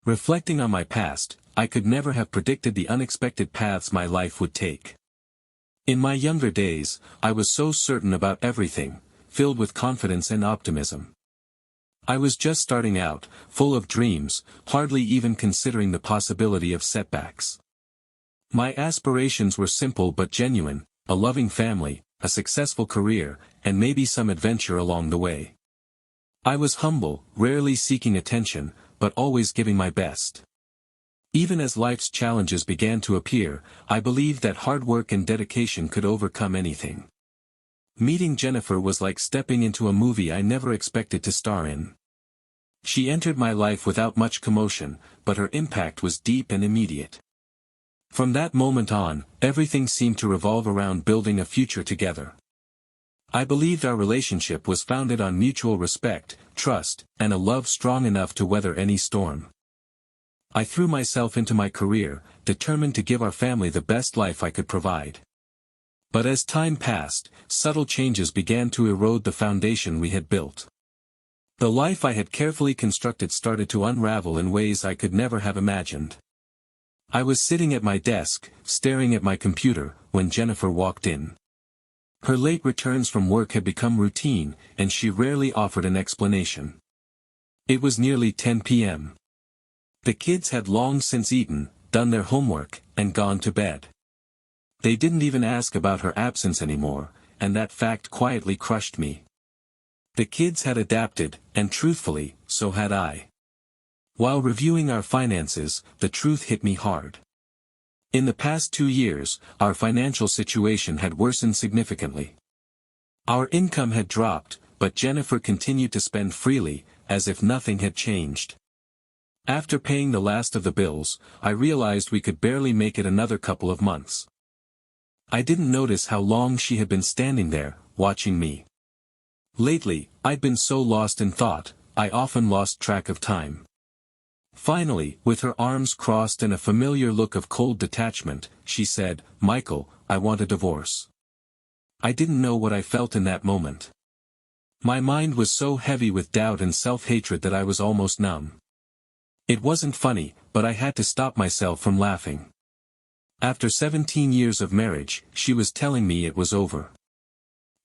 Reflecting on my past, I could never have predicted the unexpected paths my life would take. In my younger days, I was so certain about everything, filled with confidence and optimism. I was just starting out, full of dreams, hardly even considering the possibility of setbacks. My aspirations were simple but genuine: a loving family, a successful career, and maybe some adventure along the way. I was humble, rarely seeking attention, but always giving my best. Even as life's challenges began to appear, I believed that hard work and dedication could overcome anything. Meeting Jennifer was like stepping into a movie I never expected to star in. She entered my life without much commotion, but her impact was deep and immediate. From that moment on, everything seemed to revolve around building a future together. I believed our relationship was founded on mutual respect, trust, and a love strong enough to weather any storm. I threw myself into my career, determined to give our family the best life I could provide. But as time passed, subtle changes began to erode the foundation we had built. The life I had carefully constructed started to unravel in ways I could never have imagined. I was sitting at my desk, staring at my computer, when Jennifer walked in. Her late returns from work had become routine, and she rarely offered an explanation. It was nearly 10 p.m. The kids had long since eaten, done their homework, and gone to bed. They didn't even ask about her absence anymore, and that fact quietly crushed me. The kids had adapted, and truthfully, so had I. While reviewing our finances, the truth hit me hard. In the past 2 years, our financial situation had worsened significantly. Our income had dropped, but Jennifer continued to spend freely, as if nothing had changed. After paying the last of the bills, I realized we could barely make it another couple of months. I didn't notice how long she had been standing there, watching me. Lately, I'd been so lost in thought, I often lost track of time. Finally, with her arms crossed and a familiar look of cold detachment, she said, "Michael, I want a divorce." I didn't know what I felt in that moment. My mind was so heavy with doubt and self-hatred that I was almost numb. It wasn't funny, but I had to stop myself from laughing. After 17 years of marriage, she was telling me it was over.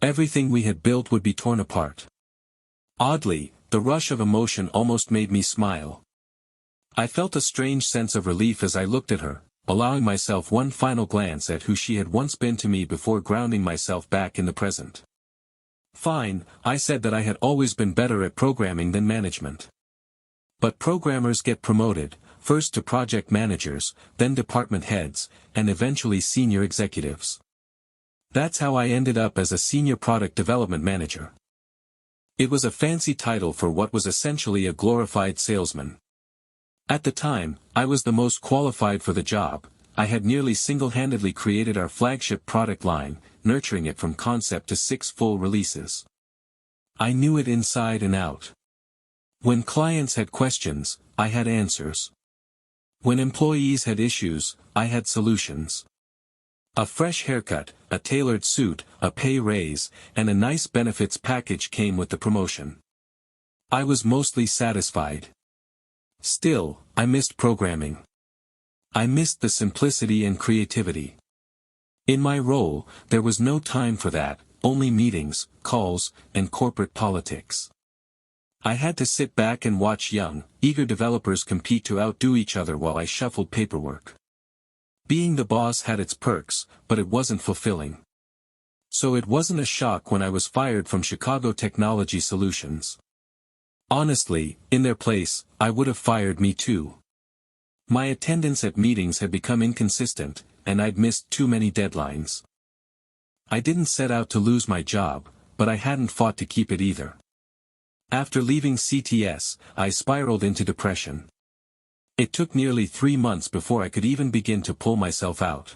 Everything we had built would be torn apart. Oddly, the rush of emotion almost made me smile. I felt a strange sense of relief as I looked at her, allowing myself one final glance at who she had once been to me before grounding myself back in the present. Fine, I said that I had always been better at programming than management. But programmers get promoted, first to project managers, then department heads, and eventually senior executives. That's how I ended up as a senior product development manager. It was a fancy title for what was essentially a glorified salesman. At the time, I was the most qualified for the job. I had nearly single-handedly created our flagship product line, nurturing it from concept to 6 full releases. I knew it inside and out. When clients had questions, I had answers. When employees had issues, I had solutions. A fresh haircut, a tailored suit, a pay raise, and a nice benefits package came with the promotion. I was mostly satisfied. Still, I missed programming. I missed the simplicity and creativity. In my role, there was no time for that, only meetings, calls, and corporate politics. I had to sit back and watch young, eager developers compete to outdo each other while I shuffled paperwork. Being the boss had its perks, but it wasn't fulfilling. So it wasn't a shock when I was fired from Chicago Technology Solutions. Honestly, in their place, I would have fired me too. My attendance at meetings had become inconsistent, and I'd missed too many deadlines. I didn't set out to lose my job, but I hadn't fought to keep it either. After leaving CTS, I spiraled into depression. It took nearly 3 months before I could even begin to pull myself out.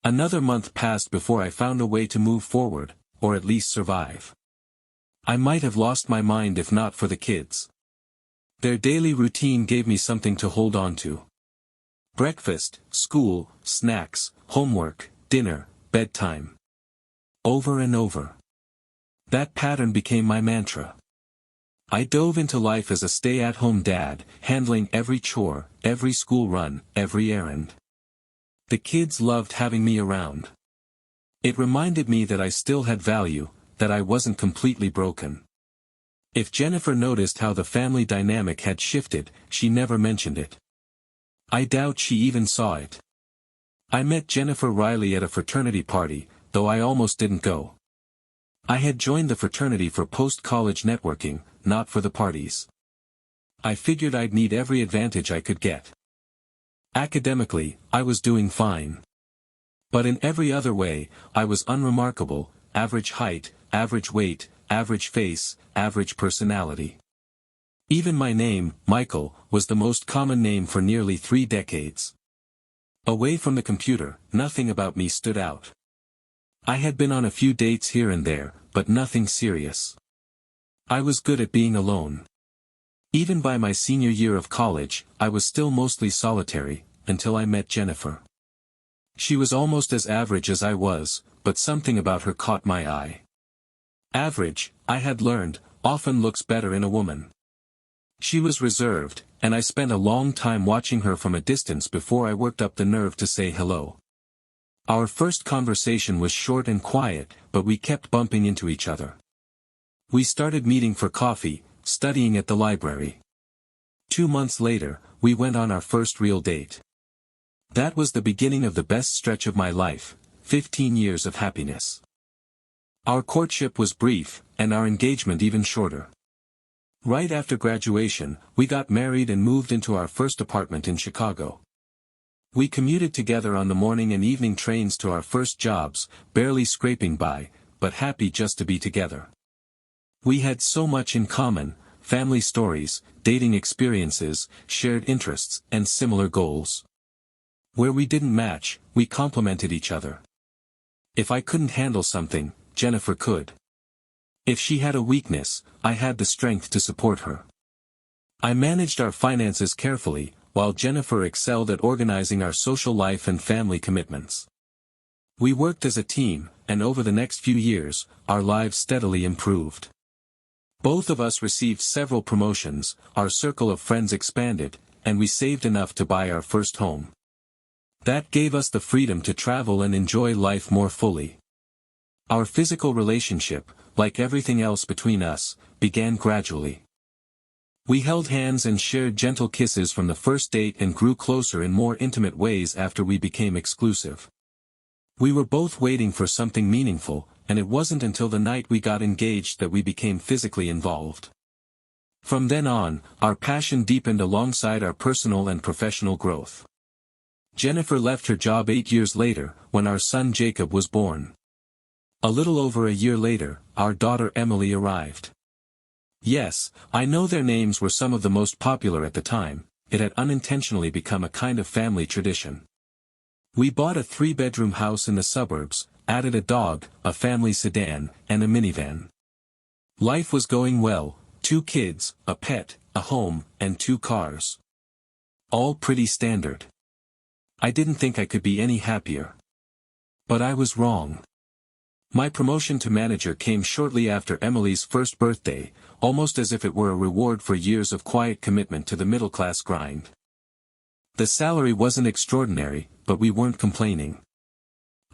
Another month passed before I found a way to move forward, or at least survive. I might have lost my mind if not for the kids. Their daily routine gave me something to hold on to. Breakfast, school, snacks, homework, dinner, bedtime. Over and over. That pattern became my mantra. I dove into life as a stay-at-home dad, handling every chore, every school run, every errand. The kids loved having me around. It reminded me that I still had value, that I wasn't completely broken. If Jennifer noticed how the family dynamic had shifted, she never mentioned it. I doubt she even saw it. I met Jennifer Riley at a fraternity party, though I almost didn't go. I had joined the fraternity for post-college networking, not for the parties. I figured I'd need every advantage I could get. Academically, I was doing fine. But in every other way, I was unremarkable: average height, average weight, average face, average personality. Even my name, Michael, was the most common name for nearly 3 decades. Away from the computer, nothing about me stood out. I had been on a few dates here and there, but nothing serious. I was good at being alone. Even by my senior year of college, I was still mostly solitary, until I met Jennifer. She was almost as average as I was, but something about her caught my eye. Average, I had learned, often looks better in a woman. She was reserved, and I spent a long time watching her from a distance before I worked up the nerve to say hello. Our first conversation was short and quiet, but we kept bumping into each other. We started meeting for coffee, studying at the library. 2 months later, we went on our first real date. That was the beginning of the best stretch of my life, 15 years of happiness. Our courtship was brief, and our engagement even shorter. Right after graduation, we got married and moved into our first apartment in Chicago. We commuted together on the morning and evening trains to our first jobs, barely scraping by, but happy just to be together. We had so much in common: family stories, dating experiences, shared interests, and similar goals. Where we didn't match, we complemented each other. If I couldn't handle something, Jennifer could. If she had a weakness, I had the strength to support her. I managed our finances carefully, while Jennifer excelled at organizing our social life and family commitments. We worked as a team, and over the next few years, our lives steadily improved. Both of us received several promotions, our circle of friends expanded, and we saved enough to buy our first home. That gave us the freedom to travel and enjoy life more fully. Our physical relationship, like everything else between us, began gradually. We held hands and shared gentle kisses from the first date and grew closer in more intimate ways after we became exclusive. We were both waiting for something meaningful, and it wasn't until the night we got engaged that we became physically involved. From then on, our passion deepened alongside our personal and professional growth. Jennifer left her job 8 years later, when our son Jacob was born. A little over a year later, our daughter Emily arrived. Yes, I know their names were some of the most popular at the time. It had unintentionally become a kind of family tradition. We bought a 3-bedroom house in the suburbs, added a dog, a family sedan, and a minivan. Life was going well: 2 kids, a pet, a home, and 2 cars. All pretty standard. I didn't think I could be any happier. But I was wrong. My promotion to manager came shortly after Emily's first birthday, almost as if it were a reward for years of quiet commitment to the middle-class grind. The salary wasn't extraordinary, but we weren't complaining.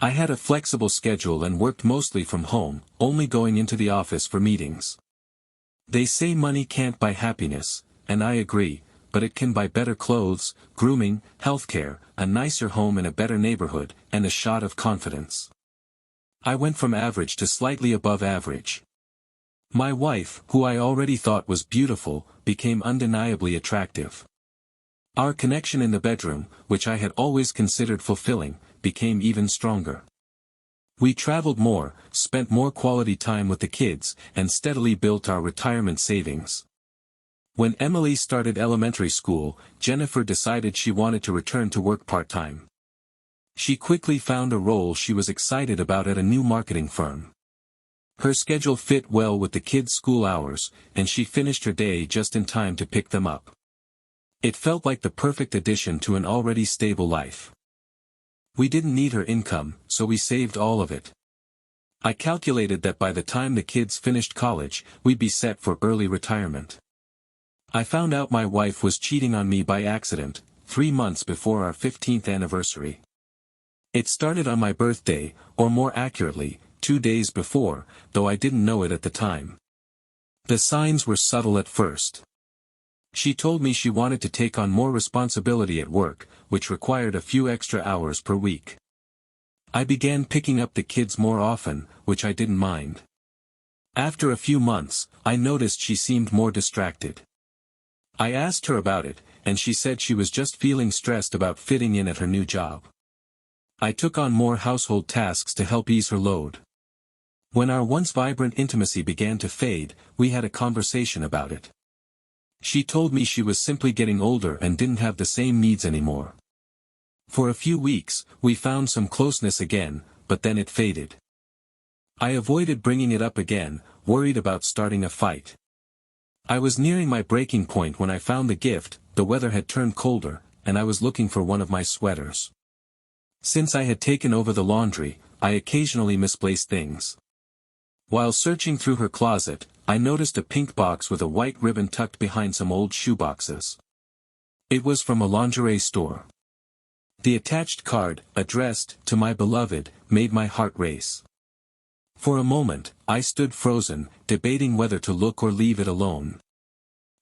I had a flexible schedule and worked mostly from home, only going into the office for meetings. They say money can't buy happiness, and I agree, but it can buy better clothes, grooming, healthcare, a nicer home in a better neighborhood, and a shot of confidence. I went from average to slightly above average. My wife, who I already thought was beautiful, became undeniably attractive. Our connection in the bedroom, which I had always considered fulfilling, became even stronger. We traveled more, spent more quality time with the kids, and steadily built our retirement savings. When Emily started elementary school, Jennifer decided she wanted to return to work part-time. She quickly found a role she was excited about at a new marketing firm. Her schedule fit well with the kids' school hours, and she finished her day just in time to pick them up. It felt like the perfect addition to an already stable life. We didn't need her income, so we saved all of it. I calculated that by the time the kids finished college, we'd be set for early retirement. I found out my wife was cheating on me by accident, 3 months before our 15th anniversary. It started on my birthday, or more accurately, 2 days before, though I didn't know it at the time. The signs were subtle at first. She told me she wanted to take on more responsibility at work, which required a few extra hours per week. I began picking up the kids more often, which I didn't mind. After a few months, I noticed she seemed more distracted. I asked her about it, and she said she was just feeling stressed about fitting in at her new job. I took on more household tasks to help ease her load. When our once vibrant intimacy began to fade, we had a conversation about it. She told me she was simply getting older and didn't have the same needs anymore. For a few weeks, we found some closeness again, but then it faded. I avoided bringing it up again, worried about starting a fight. I was nearing my breaking point when I found the gift. The weather had turned colder, and I was looking for one of my sweaters. Since I had taken over the laundry, I occasionally misplaced things. While searching through her closet, I noticed a pink box with a white ribbon tucked behind some old shoeboxes. It was from a lingerie store. The attached card, addressed, "To my beloved," made my heart race. For a moment, I stood frozen, debating whether to look or leave it alone.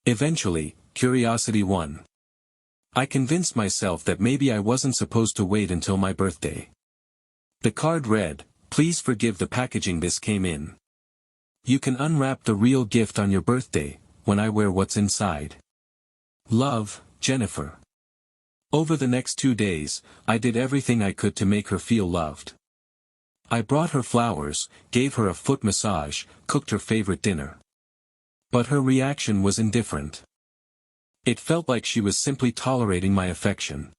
Eventually, curiosity won. I convinced myself that maybe I wasn't supposed to wait until my birthday. The card read, "Please forgive the packaging this came in. You can unwrap the real gift on your birthday, when I wear what's inside. Love, Jennifer." Over the next 2 days, I did everything I could to make her feel loved. I brought her flowers, gave her a foot massage, cooked her favorite dinner. But her reaction was indifferent. It felt like she was simply tolerating my affection.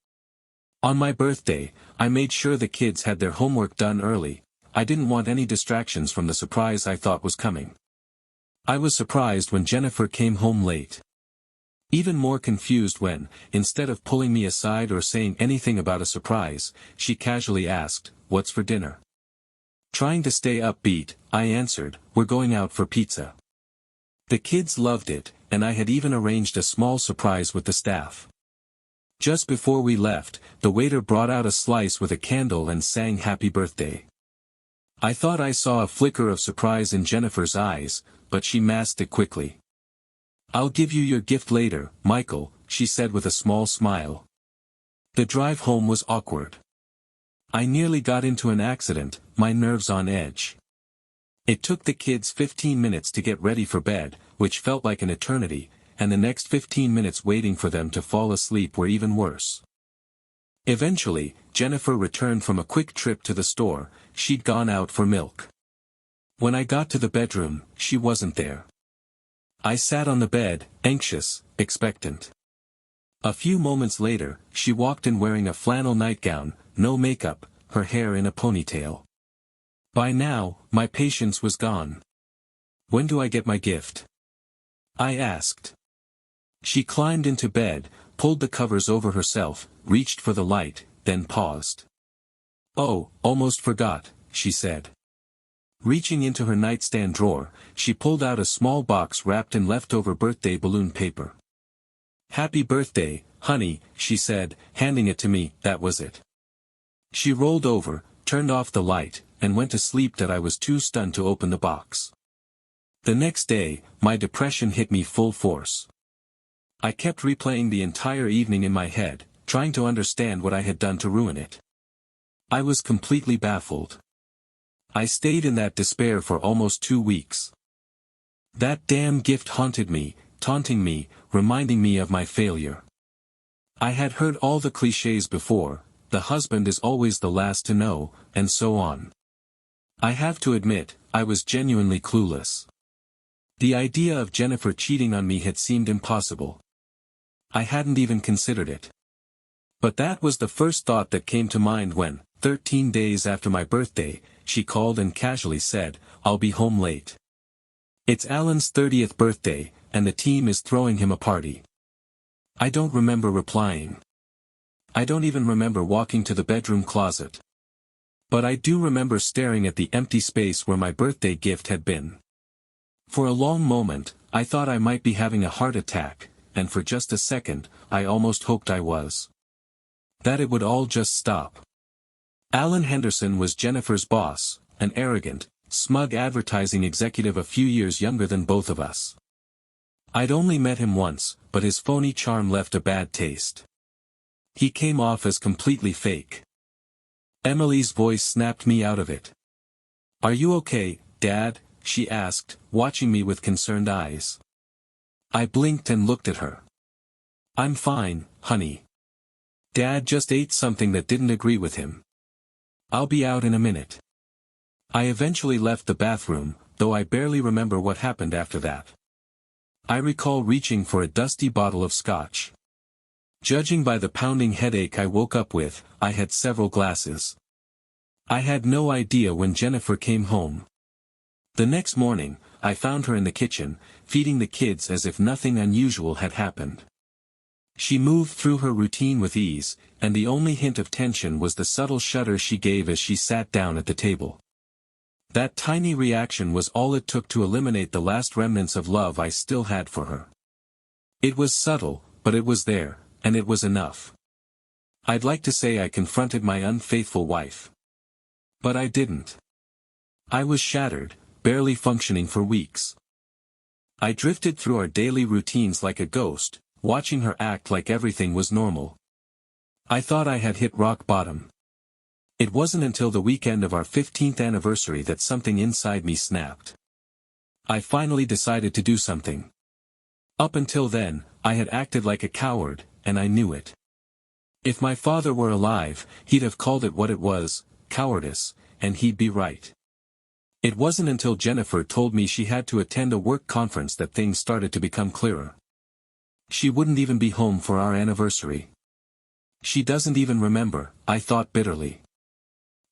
On my birthday, I made sure the kids had their homework done early. I didn't want any distractions from the surprise I thought was coming. I was surprised when Jennifer came home late. Even more confused when, instead of pulling me aside or saying anything about a surprise, she casually asked, "What's for dinner?" Trying to stay upbeat, I answered, "We're going out for pizza." The kids loved it, and I had even arranged a small surprise with the staff. Just before we left, the waiter brought out a slice with a candle and sang "Happy Birthday." I thought I saw a flicker of surprise in Jennifer's eyes, but she masked it quickly. "I'll give you your gift later, Michael," she said with a small smile. The drive home was awkward. I nearly got into an accident, my nerves on edge. It took the kids 15 minutes to get ready for bed, which felt like an eternity, and the next 15 minutes waiting for them to fall asleep were even worse. Eventually, Jennifer returned from a quick trip to the store. She'd gone out for milk. When I got to the bedroom, she wasn't there. I sat on the bed, anxious, expectant. A few moments later, she walked in wearing a flannel nightgown, no makeup, her hair in a ponytail. By now, my patience was gone. "When do I get my gift?" I asked. She climbed into bed, pulled the covers over herself, reached for the light, then paused. "Oh, almost forgot," she said. Reaching into her nightstand drawer, she pulled out a small box wrapped in leftover birthday balloon paper. "Happy birthday, honey," she said, handing it to me. That was it. She rolled over, turned off the light, and went to sleep that I was too stunned to open the box. The next day, my depression hit me full force. I kept replaying the entire evening in my head, trying to understand what I had done to ruin it. I was completely baffled. I stayed in that despair for almost 2 weeks. That damn gift haunted me, taunting me, reminding me of my failure. I had heard all the clichés before, the husband is always the last to know, and so on. I have to admit, I was genuinely clueless. The idea of Jennifer cheating on me had seemed impossible. I hadn't even considered it. But that was the first thought that came to mind when, 13 days after my birthday, she called and casually said, "I'll be home late. It's Alan's 30th birthday, and the team is throwing him a party." I don't remember replying. I don't even remember walking to the bedroom closet. But I do remember staring at the empty space where my birthday gift had been. For a long moment, I thought I might be having a heart attack, and for just a second, I almost hoped I was. That it would all just stop. Alan Henderson was Jennifer's boss, an arrogant, smug advertising executive a few years younger than both of us. I'd only met him once, but his phony charm left a bad taste. He came off as completely fake. Emily's voice snapped me out of it. "Are you okay, Dad?" she asked, watching me with concerned eyes. I blinked and looked at her. "I'm fine, honey. Dad just ate something that didn't agree with him. I'll be out in a minute." I eventually left the bathroom, though I barely remember what happened after that. I recall reaching for a dusty bottle of scotch. Judging by the pounding headache I woke up with, I had several glasses. I had no idea when Jennifer came home. The next morning, I found her in the kitchen, feeding the kids as if nothing unusual had happened. She moved through her routine with ease, and the only hint of tension was the subtle shudder she gave as she sat down at the table. That tiny reaction was all it took to eliminate the last remnants of love I still had for her. It was subtle, but it was there, and it was enough. I'd like to say I confronted my unfaithful wife. But I didn't. I was shattered, barely functioning for weeks. I drifted through our daily routines like a ghost, watching her act like everything was normal. I thought I had hit rock bottom. It wasn't until the weekend of our 15th anniversary that something inside me snapped. I finally decided to do something. Up until then, I had acted like a coward, and I knew it. If my father were alive, he'd have called it what it was, cowardice, and he'd be right. It wasn't until Jennifer told me she had to attend a work conference that things started to become clearer. She wouldn't even be home for our anniversary. She doesn't even remember, I thought bitterly.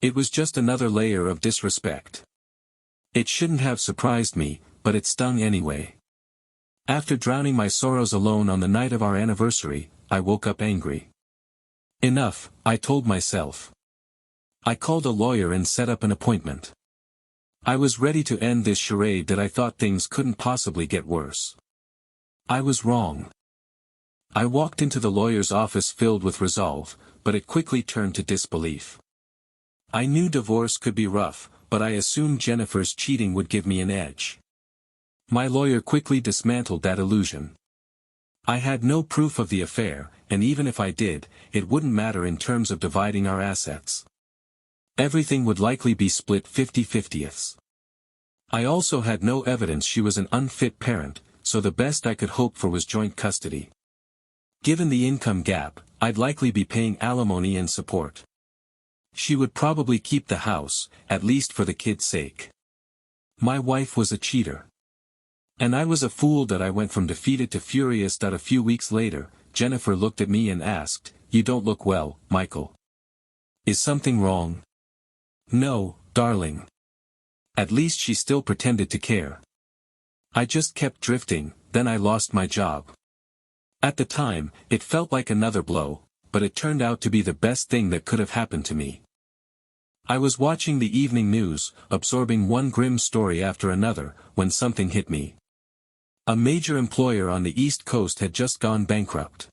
It was just another layer of disrespect. It shouldn't have surprised me, but it stung anyway. After drowning my sorrows alone on the night of our anniversary, I woke up angry. Enough, I told myself. I called a lawyer and set up an appointment. I was ready to end this charade that I thought things couldn't possibly get worse. I was wrong. I walked into the lawyer's office filled with resolve, but it quickly turned to disbelief. I knew divorce could be rough, but I assumed Jennifer's cheating would give me an edge. My lawyer quickly dismantled that illusion. I had no proof of the affair, and even if I did, it wouldn't matter in terms of dividing our assets. Everything would likely be split 50-50ths. I also had no evidence she was an unfit parent, so the best I could hope for was joint custody. Given the income gap, I'd likely be paying alimony and support. She would probably keep the house, at least for the kids' sake. My wife was a cheater. And I was a fool that I went from defeated to furious. A few weeks later, Jennifer looked at me and asked, "You don't look well, Michael. Is something wrong?" "No, darling." At least she still pretended to care. I just kept drifting, then I lost my job. At the time, it felt like another blow, but it turned out to be the best thing that could have happened to me. I was watching the evening news, absorbing one grim story after another, when something hit me. A major employer on the East Coast had just gone bankrupt.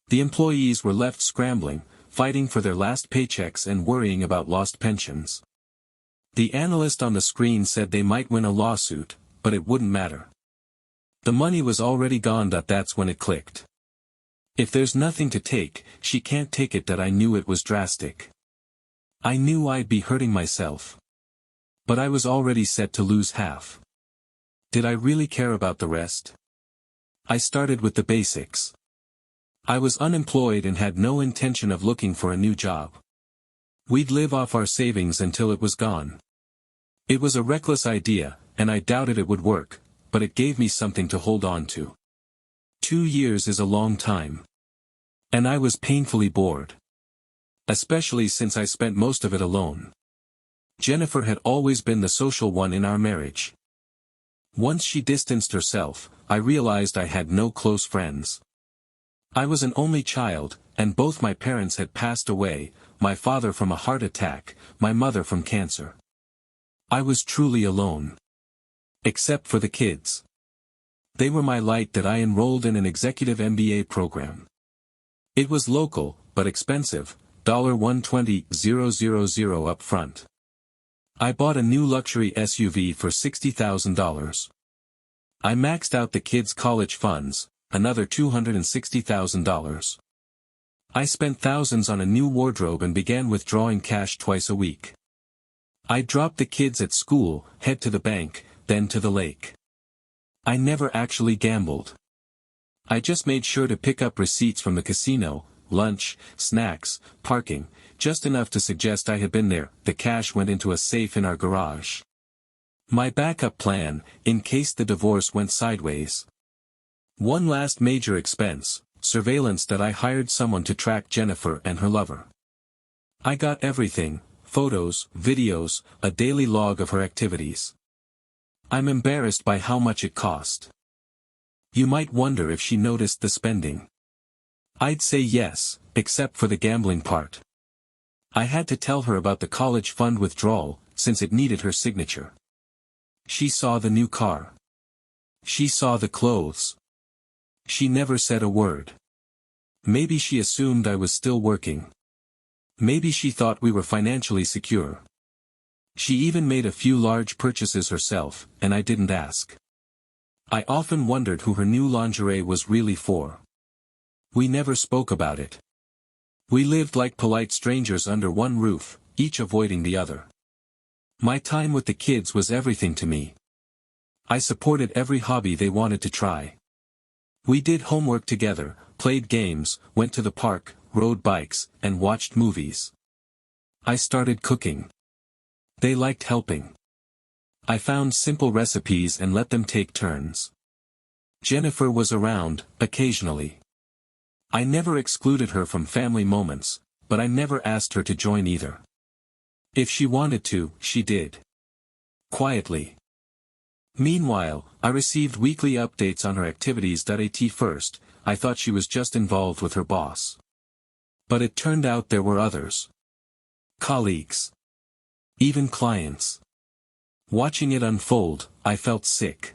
The employees were left scrambling, fighting for their last paychecks and worrying about lost pensions. The analyst on the screen said they might win a lawsuit, but it wouldn't matter. The money was already gone. That's when it clicked. If there's nothing to take, she can't take it. I knew it was drastic. I knew I'd be hurting myself. But I was already set to lose half. Did I really care about the rest? I started with the basics. I was unemployed and had no intention of looking for a new job. We'd live off our savings until it was gone. It was a reckless idea, and I doubted it would work, but it gave me something to hold on to. 2 years is a long time. And I was painfully bored. Especially since I spent most of it alone. Jennifer had always been the social one in our marriage. Once she distanced herself, I realized I had no close friends. I was an only child, and both my parents had passed away, my father from a heart attack, my mother from cancer. I was truly alone. Except for the kids. They were my light that I enrolled in an executive MBA program. It was local, but expensive, $120,000 up front. I bought a new luxury SUV for $60,000. I maxed out the kids' college funds, another $260,000. I spent thousands on a new wardrobe and began withdrawing cash twice a week. I dropped the kids at school, head to the bank, then to the lake. I never actually gambled. I just made sure to pick up receipts from the casino, lunch, snacks, parking, just enough to suggest I had been there. The cash went into a safe in our garage. My backup plan, in case the divorce went sideways. One last major expense, surveillance that I hired someone to track Jennifer and her lover. I got everything, photos, videos, a daily log of her activities. I'm embarrassed by how much it cost. You might wonder if she noticed the spending. I'd say yes, except for the gambling part. I had to tell her about the college fund withdrawal, since it needed her signature. She saw the new car. She saw the clothes. She never said a word. Maybe she assumed I was still working. Maybe she thought we were financially secure. She even made a few large purchases herself, and I didn't ask. I often wondered who her new lingerie was really for. We never spoke about it. We lived like polite strangers under one roof, each avoiding the other. My time with the kids was everything to me. I supported every hobby they wanted to try. We did homework together, played games, went to the park, rode bikes, and watched movies. I started cooking. They liked helping. I found simple recipes and let them take turns. Jennifer was around, occasionally. I never excluded her from family moments, but I never asked her to join either. If she wanted to, she did. Quietly. Meanwhile, I received weekly updates on her activities. At first, I thought she was just involved with her boss. But it turned out there were others. Colleagues. Even clients. Watching it unfold, I felt sick.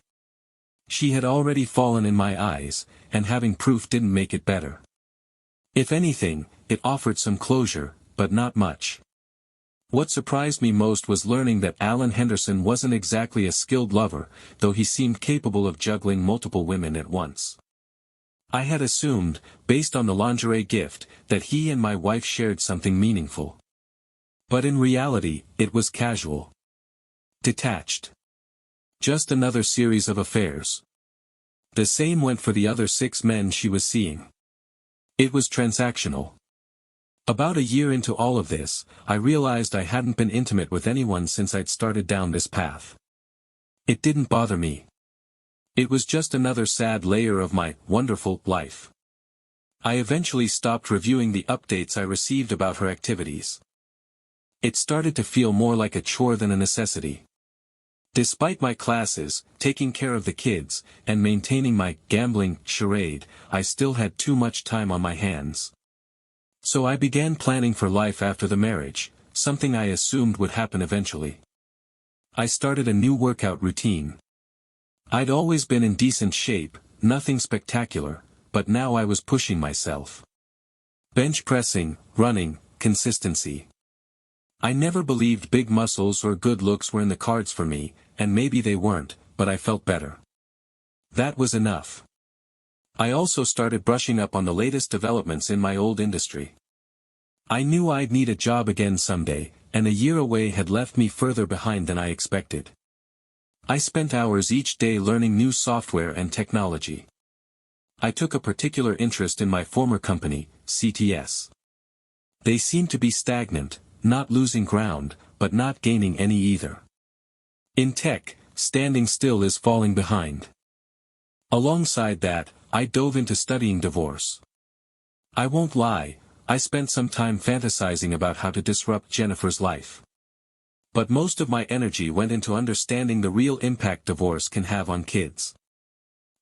She had already fallen in my eyes, and having proof didn't make it better. If anything, it offered some closure, but not much. What surprised me most was learning that Alan Henderson wasn't exactly a skilled lover, though he seemed capable of juggling multiple women at once. I had assumed, based on the lingerie gift, that he and my wife shared something meaningful. But in reality, it was casual. Detached. Just another series of affairs. The same went for the other 6 men she was seeing. It was transactional. About a year into all of this, I realized I hadn't been intimate with anyone since I'd started down this path. It didn't bother me. It was just another sad layer of my wonderful life. I eventually stopped reviewing the updates I received about her activities. It started to feel more like a chore than a necessity. Despite my classes, taking care of the kids, and maintaining my gambling charade, I still had too much time on my hands. So I began planning for life after the marriage, something I assumed would happen eventually. I started a new workout routine. I'd always been in decent shape, nothing spectacular, but now I was pushing myself. Bench pressing, running, consistency. I never believed big muscles or good looks were in the cards for me, and maybe they weren't, but I felt better. That was enough. I also started brushing up on the latest developments in my old industry. I knew I'd need a job again someday, and a year away had left me further behind than I expected. I spent hours each day learning new software and technology. I took a particular interest in my former company, CTS. They seemed to be stagnant, not losing ground, but not gaining any either. In tech, standing still is falling behind. Alongside that, I dove into studying divorce. I won't lie, I spent some time fantasizing about how to disrupt Jennifer's life. But most of my energy went into understanding the real impact divorce can have on kids.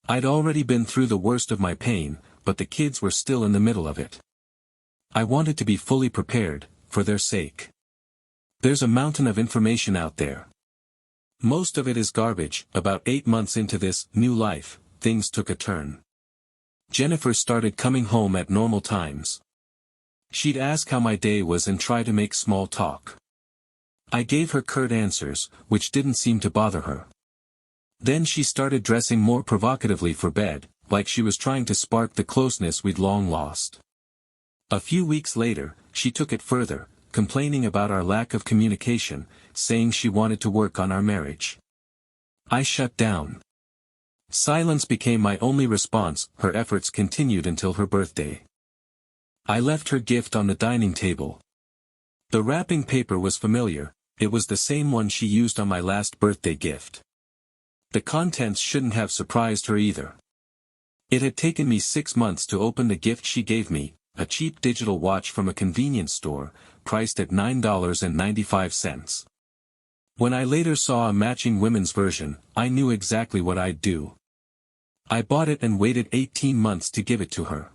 I'd already been through the worst of my pain, but the kids were still in the middle of it. I wanted to be fully prepared, for their sake. There's a mountain of information out there. Most of it is garbage. About 8 months into this new life, things took a turn. Jennifer started coming home at normal times. She'd ask how my day was and try to make small talk. I gave her curt answers, which didn't seem to bother her. Then she started dressing more provocatively for bed, like she was trying to spark the closeness we'd long lost. A few weeks later, she took it further, complaining about our lack of communication, saying she wanted to work on our marriage. I shut down. Silence became my only response. Her efforts continued until her birthday. I left her gift on the dining table. The wrapping paper was familiar. It was the same one she used on my last birthday gift. The contents shouldn't have surprised her either. It had taken me 6 months to open the gift she gave me, a cheap digital watch from a convenience store, priced at $9.95. When I later saw a matching women's version, I knew exactly what I'd do. I bought it and waited 18 months to give it to her.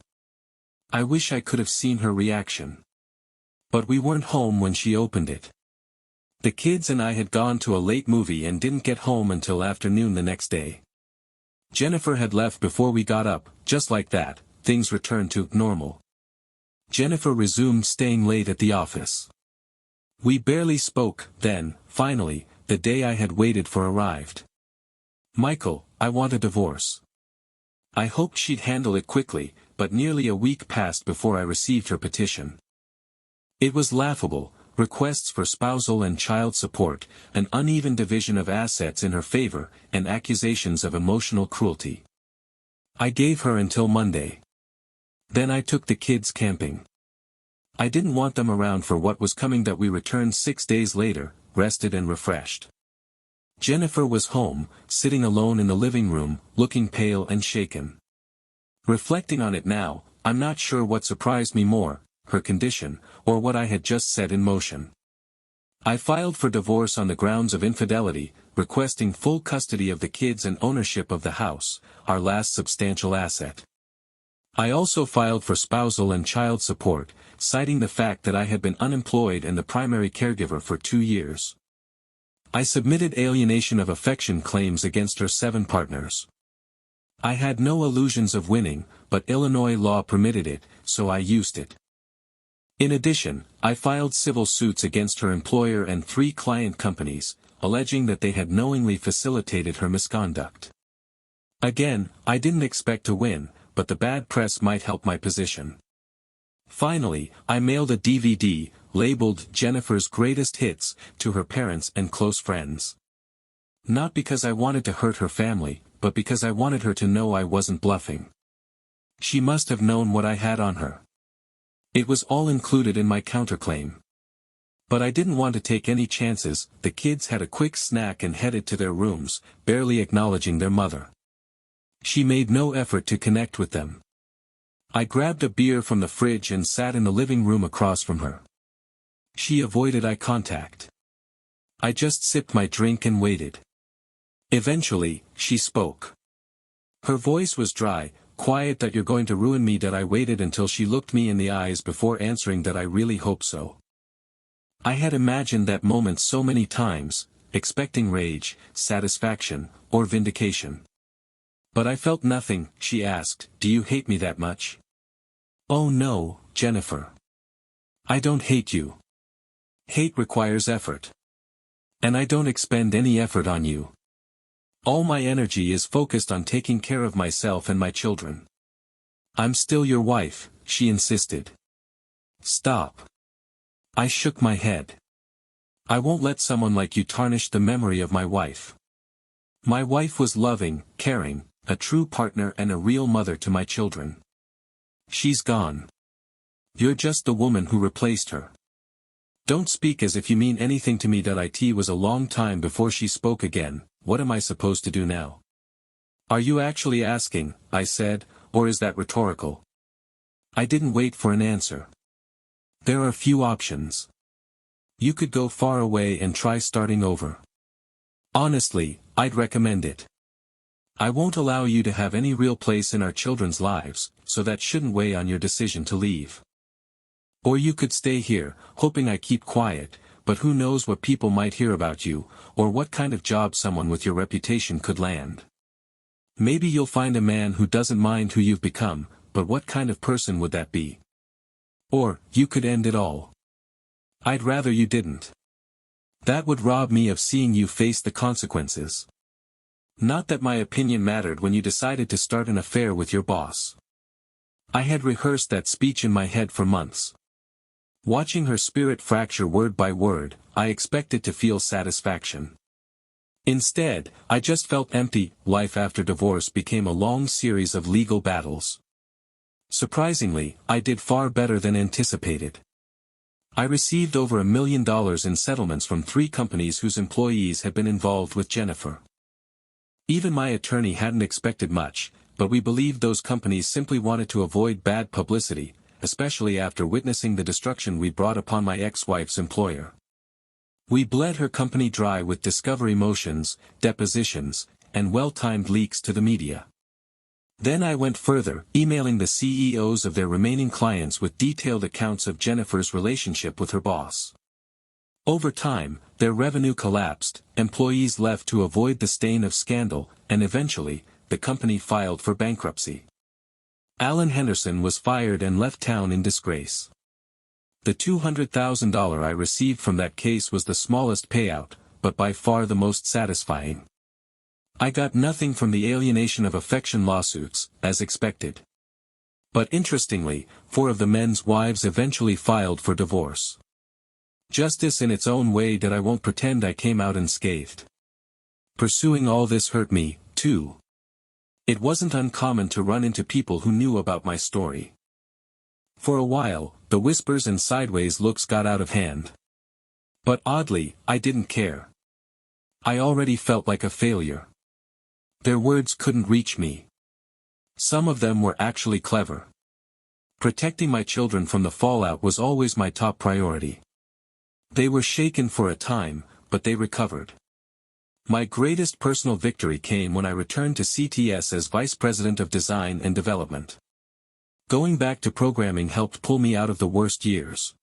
I wish I could have seen her reaction. But we weren't home when she opened it. The kids and I had gone to a late movie and didn't get home until afternoon the next day. Jennifer had left before we got up. Just like that, things returned to normal. Jennifer resumed staying late at the office. We barely spoke. Then, finally, the day I had waited for arrived. "Michael, I want a divorce." I hoped she'd handle it quickly, but nearly a week passed before I received her petition. It was laughable: requests for spousal and child support, an uneven division of assets in her favor, and accusations of emotional cruelty. I gave her until Monday. Then I took the kids camping. I didn't want them around for what was coming. That we returned 6 days later, rested and refreshed. Jennifer was home, sitting alone in the living room, looking pale and shaken. Reflecting on it now, I'm not sure what surprised me more, her condition, or what I had just set in motion. I filed for divorce on the grounds of infidelity, requesting full custody of the kids and ownership of the house, our last substantial asset. I also filed for spousal and child support, citing the fact that I had been unemployed and the primary caregiver for 2 years. I submitted alienation of affection claims against her 7 partners. I had no illusions of winning, but Illinois law permitted it, so I used it. In addition, I filed civil suits against her employer and 3 client companies, alleging that they had knowingly facilitated her misconduct. Again, I didn't expect to win, but the bad press might help my position. Finally, I mailed a DVD, labeled Jennifer's Greatest Hits, to her parents and close friends. Not because I wanted to hurt her family, but because I wanted her to know I wasn't bluffing. She must have known what I had on her. It was all included in my counterclaim. But I didn't want to take any chances. The kids had a quick snack and headed to their rooms, barely acknowledging their mother. She made no effort to connect with them. I grabbed a beer from the fridge and sat in the living room across from her. She avoided eye contact. I just sipped my drink and waited. Eventually, she spoke. Her voice was dry, quiet. "That you're going to ruin me." That I waited until she looked me in the eyes before answering that I really hope so. I had imagined that moment so many times, expecting rage, satisfaction, or vindication. But I felt nothing. She asked, "Do you hate me that much?" "Oh no, Jennifer. I don't hate you. Hate requires effort. And I don't expend any effort on you. All my energy is focused on taking care of myself and my children." "I'm still your wife," she insisted. "Stop." I shook my head. "I won't let someone like you tarnish the memory of my wife. My wife was loving, caring, a true partner and a real mother to my children. She's gone. You're just the woman who replaced her. Don't speak as if you mean anything to me." It was a long time before she spoke again. "What am I supposed to do now?" "Are you actually asking," I said, "or is that rhetorical?" I didn't wait for an answer. "There are few options. You could go far away and try starting over. Honestly, I'd recommend it. I won't allow you to have any real place in our children's lives, so that shouldn't weigh on your decision to leave." Or you could stay here, hoping I keep quiet, but who knows what people might hear about you, or what kind of job someone with your reputation could land. Maybe you'll find a man who doesn't mind who you've become, but what kind of person would that be? Or, you could end it all. I'd rather you didn't. That would rob me of seeing you face the consequences. Not that my opinion mattered when you decided to start an affair with your boss. I had rehearsed that speech in my head for months. Watching her spirit fracture word by word, I expected to feel satisfaction. Instead, I just felt empty. Life after divorce became a long series of legal battles. Surprisingly, I did far better than anticipated. I received over $1 million in settlements from 3 companies whose employees had been involved with Jennifer. Even my attorney hadn't expected much, but we believed those companies simply wanted to avoid bad publicity, especially after witnessing the destruction we brought upon my ex-wife's employer. We bled her company dry with discovery motions, depositions, and well-timed leaks to the media. Then I went further, emailing the CEOs of their remaining clients with detailed accounts of Jennifer's relationship with her boss. Over time, their revenue collapsed, employees left to avoid the stain of scandal, and eventually, the company filed for bankruptcy. Alan Henderson was fired and left town in disgrace. The $200,000 I received from that case was the smallest payout, but by far the most satisfying. I got nothing from the alienation of affection lawsuits, as expected. But interestingly, 4 of the men's wives eventually filed for divorce. Justice in its own way that I won't pretend I came out unscathed. Pursuing all this hurt me, too. It wasn't uncommon to run into people who knew about my story. For a while, the whispers and sideways looks got out of hand. But oddly, I didn't care. I already felt like a failure. Their words couldn't reach me. Some of them were actually clever. Protecting my children from the fallout was always my top priority. They were shaken for a time, but they recovered. My greatest personal victory came when I returned to CTS as Vice President of Design and Development. Going back to programming helped pull me out of the worst years.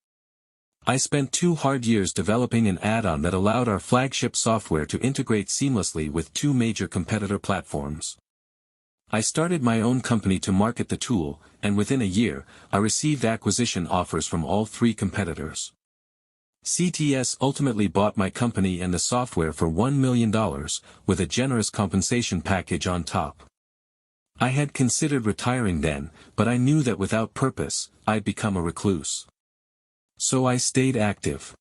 I spent 2 hard years developing an add-on that allowed our flagship software to integrate seamlessly with 2 major competitor platforms. I started my own company to market the tool, and within a year, I received acquisition offers from all 3 competitors. CTS ultimately bought my company and the software for $1 million, with a generous compensation package on top. I had considered retiring then, but I knew that without purpose, I'd become a recluse. So I stayed active.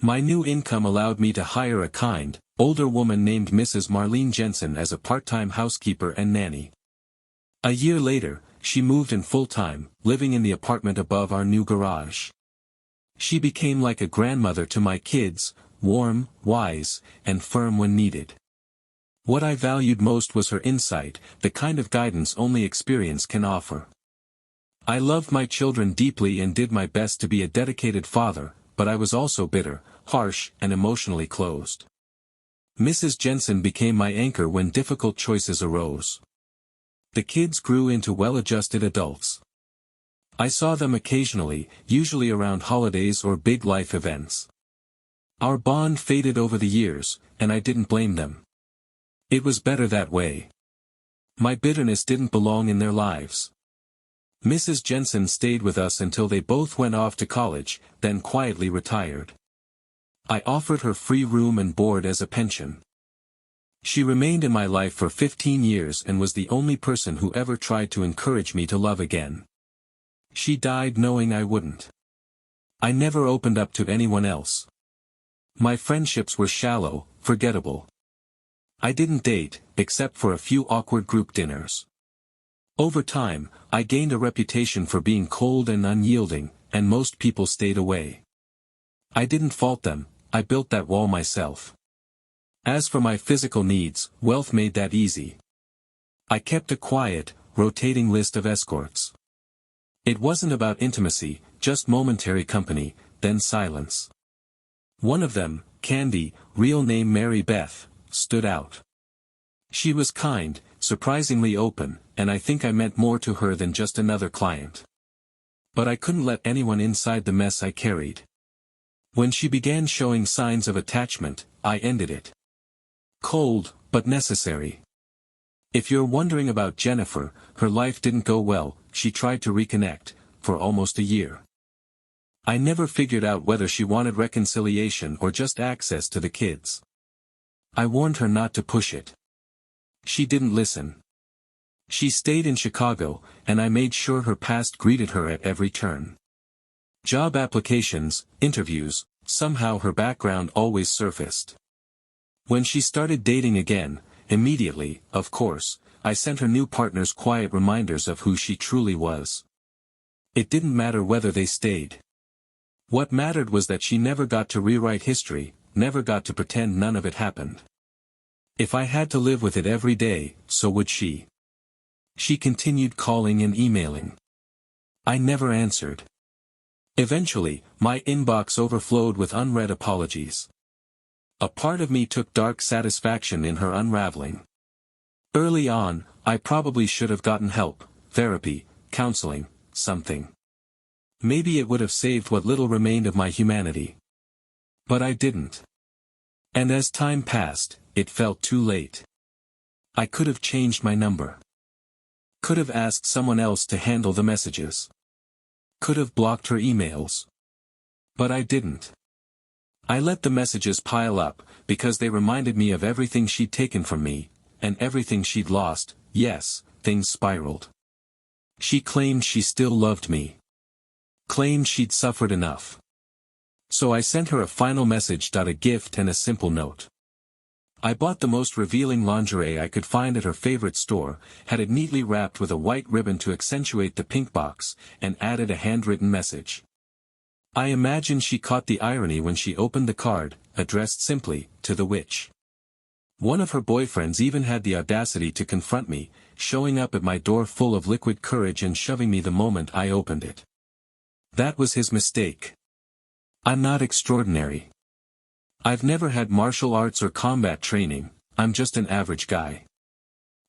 My new income allowed me to hire a kind, older woman named Mrs. Marlene Jensen as a part-time housekeeper and nanny. A year later, she moved in full-time, living in the apartment above our new garage. She became like a grandmother to my kids, warm, wise, and firm when needed. What I valued most was her insight, the kind of guidance only experience can offer. I loved my children deeply and did my best to be a dedicated father, but I was also bitter, harsh, and emotionally closed. Mrs. Jensen became my anchor when difficult choices arose. The kids grew into well-adjusted adults. I saw them occasionally, usually around holidays or big life events. Our bond faded over the years, and I didn't blame them. It was better that way. My bitterness didn't belong in their lives. Mrs. Jensen stayed with us until they both went off to college, then quietly retired. I offered her free room and board as a pension. She remained in my life for 15 years and was the only person who ever tried to encourage me to love again. She died knowing I wouldn't. I never opened up to anyone else. My friendships were shallow, forgettable. I didn't date, except for a few awkward group dinners. Over time, I gained a reputation for being cold and unyielding, and most people stayed away. I didn't fault them, I built that wall myself. As for my physical needs, wealth made that easy. I kept a quiet, rotating list of escorts. It wasn't about intimacy, just momentary company, then silence. One of them, Candy, real name Mary Beth, stood out. She was kind, surprisingly open, and I think I meant more to her than just another client. But I couldn't let anyone inside the mess I carried. When she began showing signs of attachment, I ended it. Cold, but necessary. If you're wondering about Jennifer, her life didn't go well. She tried to reconnect, for almost a year. I never figured out whether she wanted reconciliation or just access to the kids. I warned her not to push it. She didn't listen. She stayed in Chicago, and I made sure her past greeted her at every turn. Job applications, interviews, somehow her background always surfaced. When she started dating again, immediately, of course, I sent her new partners quiet reminders of who she truly was. It didn't matter whether they stayed. What mattered was that she never got to rewrite history, never got to pretend none of it happened. If I had to live with it every day, so would she. She continued calling and emailing. I never answered. Eventually, my inbox overflowed with unread apologies. A part of me took dark satisfaction in her unraveling. Early on, I probably should have gotten help, therapy, counseling, something. Maybe it would have saved what little remained of my humanity. But I didn't. And as time passed, it felt too late. I could have changed my number. Could have asked someone else to handle the messages. Could have blocked her emails. But I didn't. I let the messages pile up, because they reminded me of everything she'd taken from me, and everything she'd lost. Yes, things spiraled. She claimed she still loved me. Claimed she'd suffered enough. So I sent her a final message, a gift and a simple note. I bought the most revealing lingerie I could find at her favorite store, had it neatly wrapped with a white ribbon to accentuate the pink box, and added a handwritten message. I imagine she caught the irony when she opened the card, addressed simply, to the witch. One of her boyfriends even had the audacity to confront me, showing up at my door full of liquid courage and shoving me the moment I opened it. That was his mistake. I'm not extraordinary. I've never had martial arts or combat training, I'm just an average guy.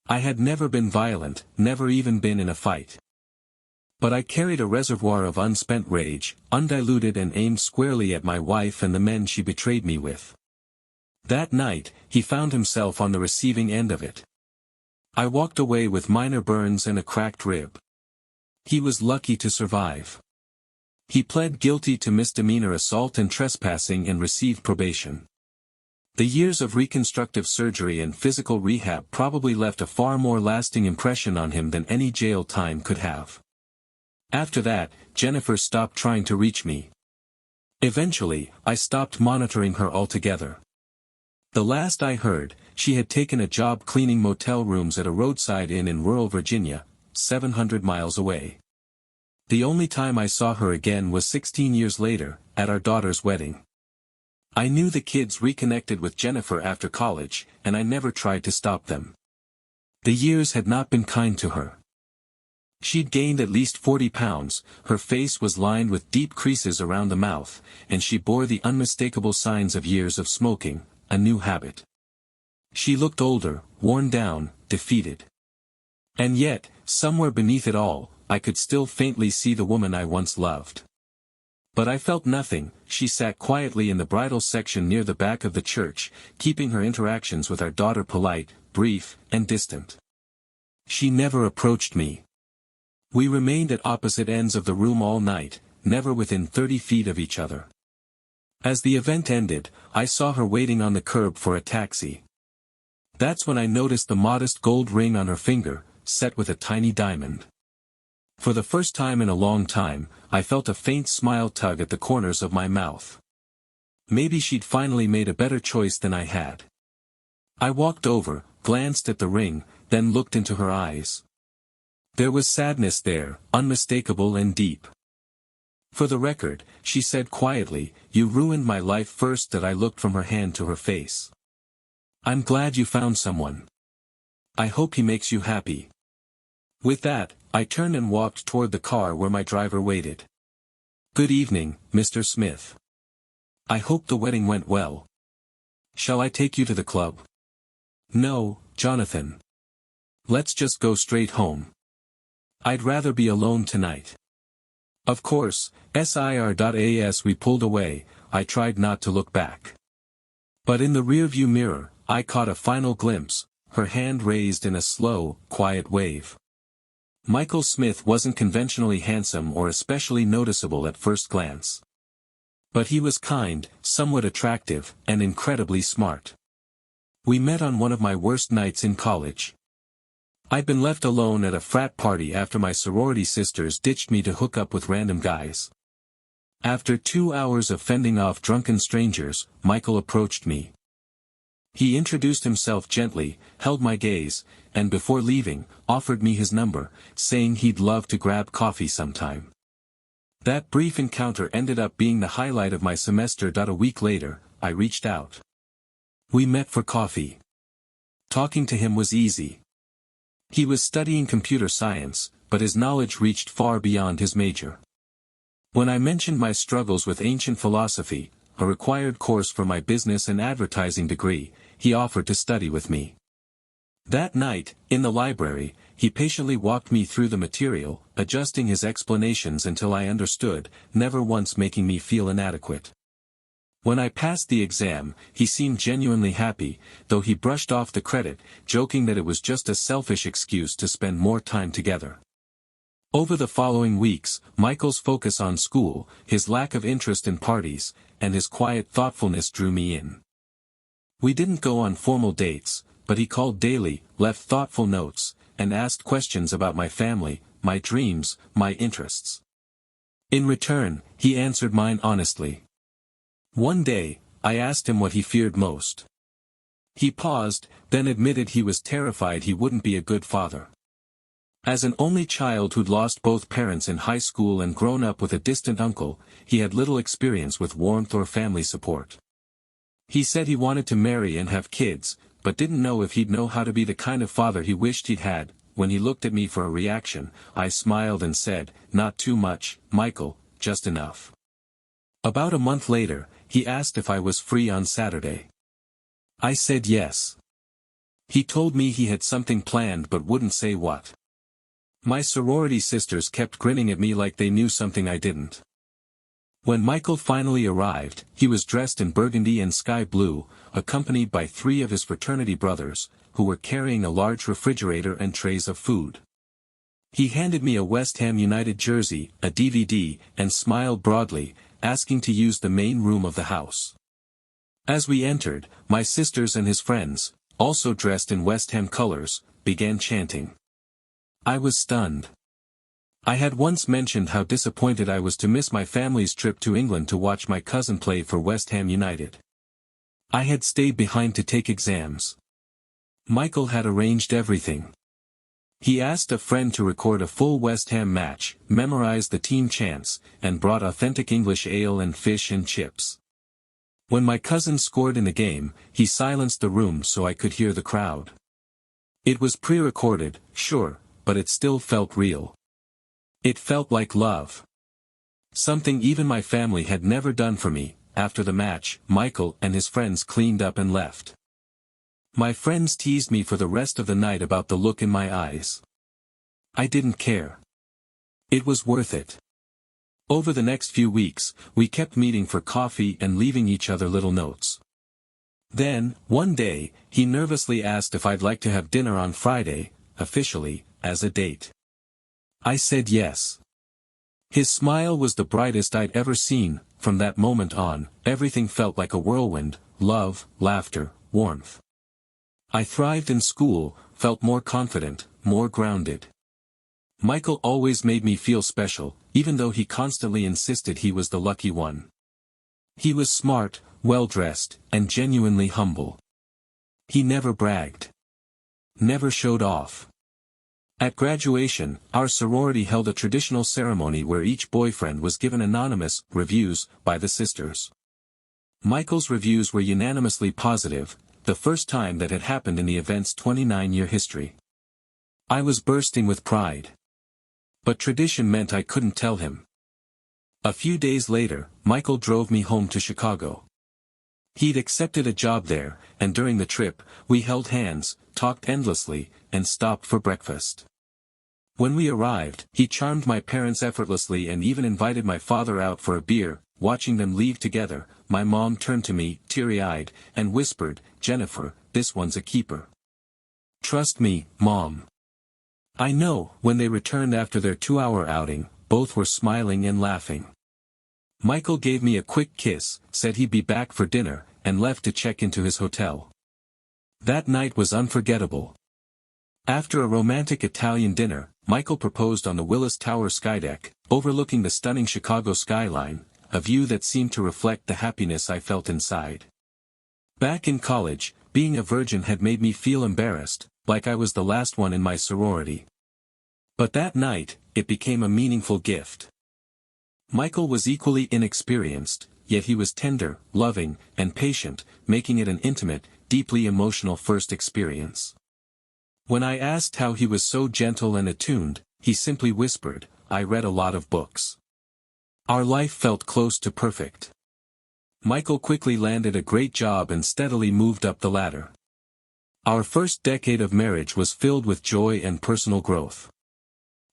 I had never been violent, never even been in a fight. But I carried a reservoir of unspent rage, undiluted and aimed squarely at my wife and the men she betrayed me with. That night, he found himself on the receiving end of it. I walked away with minor burns and a cracked rib. He was lucky to survive. He pled guilty to misdemeanor assault and trespassing and received probation. The years of reconstructive surgery and physical rehab probably left a far more lasting impression on him than any jail time could have. After that, Jennifer stopped trying to reach me. Eventually, I stopped monitoring her altogether. The last I heard, she had taken a job cleaning motel rooms at a roadside inn in rural Virginia, 700 miles away. The only time I saw her again was 16 years later, at our daughter's wedding. I knew the kids reconnected with Jennifer after college, and I never tried to stop them. The years had not been kind to her. She'd gained at least 40 pounds, her face was lined with deep creases around the mouth, and she bore the unmistakable signs of years of smoking, a new habit. She looked older, worn down, defeated. And yet, somewhere beneath it all, I could still faintly see the woman I once loved. But I felt nothing. She sat quietly in the bridal section near the back of the church, keeping her interactions with our daughter polite, brief, and distant. She never approached me. We remained at opposite ends of the room all night, never within 30 feet of each other. As the event ended, I saw her waiting on the curb for a taxi. That's when I noticed the modest gold ring on her finger, set with a tiny diamond. For the first time in a long time, I felt a faint smile tug at the corners of my mouth. Maybe she'd finally made a better choice than I had. I walked over, glanced at the ring, then looked into her eyes. There was sadness there, unmistakable and deep. For the record, she said quietly, "You ruined my life." First that I looked from her hand to her face. "I'm glad you found someone. I hope he makes you happy." With that, I turned and walked toward the car where my driver waited. "Good evening, Mr. Smith. I hope the wedding went well. Shall I take you to the club?" "No, Jonathan. Let's just go straight home. I'd rather be alone tonight." Of course, SIR.as we pulled away, I tried not to look back. But in the rearview mirror, I caught a final glimpse, her hand raised in a slow, quiet wave. Michael Smith wasn't conventionally handsome or especially noticeable at first glance. But he was kind, somewhat attractive, and incredibly smart. We met on one of my worst nights in college. I'd been left alone at a frat party after my sorority sisters ditched me to hook up with random guys. After 2 hours of fending off drunken strangers, Michael approached me. He introduced himself gently, held my gaze, and before leaving, offered me his number, saying he'd love to grab coffee sometime. That brief encounter ended up being the highlight of my semester. A week later, I reached out. We met for coffee. Talking to him was easy. He was studying computer science, but his knowledge reached far beyond his major. When I mentioned my struggles with ancient philosophy, a required course for my business and advertising degree, he offered to study with me. That night, in the library, he patiently walked me through the material, adjusting his explanations until I understood, never once making me feel inadequate. When I passed the exam, he seemed genuinely happy, though he brushed off the credit, joking that it was just a selfish excuse to spend more time together. Over the following weeks, Michael's focus on school, his lack of interest in parties, and his quiet thoughtfulness drew me in. We didn't go on formal dates, but he called daily, left thoughtful notes, and asked questions about my family, my dreams, my interests. In return, he answered mine honestly. One day, I asked him what he feared most. He paused, then admitted he was terrified he wouldn't be a good father. As an only child who'd lost both parents in high school and grown up with a distant uncle, he had little experience with warmth or family support. He said he wanted to marry and have kids, but didn't know if he'd know how to be the kind of father he wished he'd had. When he looked at me for a reaction, I smiled and said, "Not too much, Michael, just enough." About a month later, he asked if I was free on Saturday. I said yes. He told me he had something planned but wouldn't say what. My sorority sisters kept grinning at me like they knew something I didn't. When Michael finally arrived, he was dressed in burgundy and sky blue, accompanied by 3 of his fraternity brothers, who were carrying a large refrigerator and trays of food. He handed me a West Ham United jersey, a DVD, and smiled broadly, asking to use the main room of the house. As we entered, my sisters and his friends, also dressed in West Ham colors, began chanting. I was stunned. I had once mentioned how disappointed I was to miss my family's trip to England to watch my cousin play for West Ham United. I had stayed behind to take exams. Michael had arranged everything. He asked a friend to record a full West Ham match, memorized the team chants, and brought authentic English ale and fish and chips. When my cousin scored in the game, he silenced the room so I could hear the crowd. It was pre-recorded, sure, but it still felt real. It felt like love. Something even my family had never done for me. After the match, Michael and his friends cleaned up and left. My friends teased me for the rest of the night about the look in my eyes. I didn't care. It was worth it. Over the next few weeks, we kept meeting for coffee and leaving each other little notes. Then, one day, he nervously asked if I'd like to have dinner on Friday, officially, as a date. I said yes. His smile was the brightest I'd ever seen. From that moment on, everything felt like a whirlwind: love, laughter, warmth. I thrived in school, felt more confident, more grounded. Michael always made me feel special, even though he constantly insisted he was the lucky one. He was smart, well-dressed, and genuinely humble. He never bragged. Never showed off. At graduation, our sorority held a traditional ceremony where each boyfriend was given anonymous reviews by the sisters. Michael's reviews were unanimously positive, the first time that had happened in the event's 29-year history. I was bursting with pride. But tradition meant I couldn't tell him. A few days later, Michael drove me home to Chicago. He'd accepted a job there, and during the trip, we held hands, talked endlessly, and stopped for breakfast. When we arrived, he charmed my parents effortlessly and even invited my father out for a beer. Watching them leave together, my mom turned to me, teary-eyed, and whispered, "Jennifer, this one's a keeper. Trust me, Mom." I know. When they returned after their 2-hour outing, both were smiling and laughing. Michael gave me a quick kiss, said he'd be back for dinner, and left to check into his hotel. That night was unforgettable. After a romantic Italian dinner, Michael proposed on the Willis Tower skydeck, overlooking the stunning Chicago skyline, a view that seemed to reflect the happiness I felt inside. Back in college, being a virgin had made me feel embarrassed, like I was the last one in my sorority. But that night, it became a meaningful gift. Michael was equally inexperienced, yet he was tender, loving, and patient, making it an intimate, deeply emotional first experience. When I asked how he was so gentle and attuned, he simply whispered, "I read a lot of books." Our life felt close to perfect. Michael quickly landed a great job and steadily moved up the ladder. Our first decade of marriage was filled with joy and personal growth.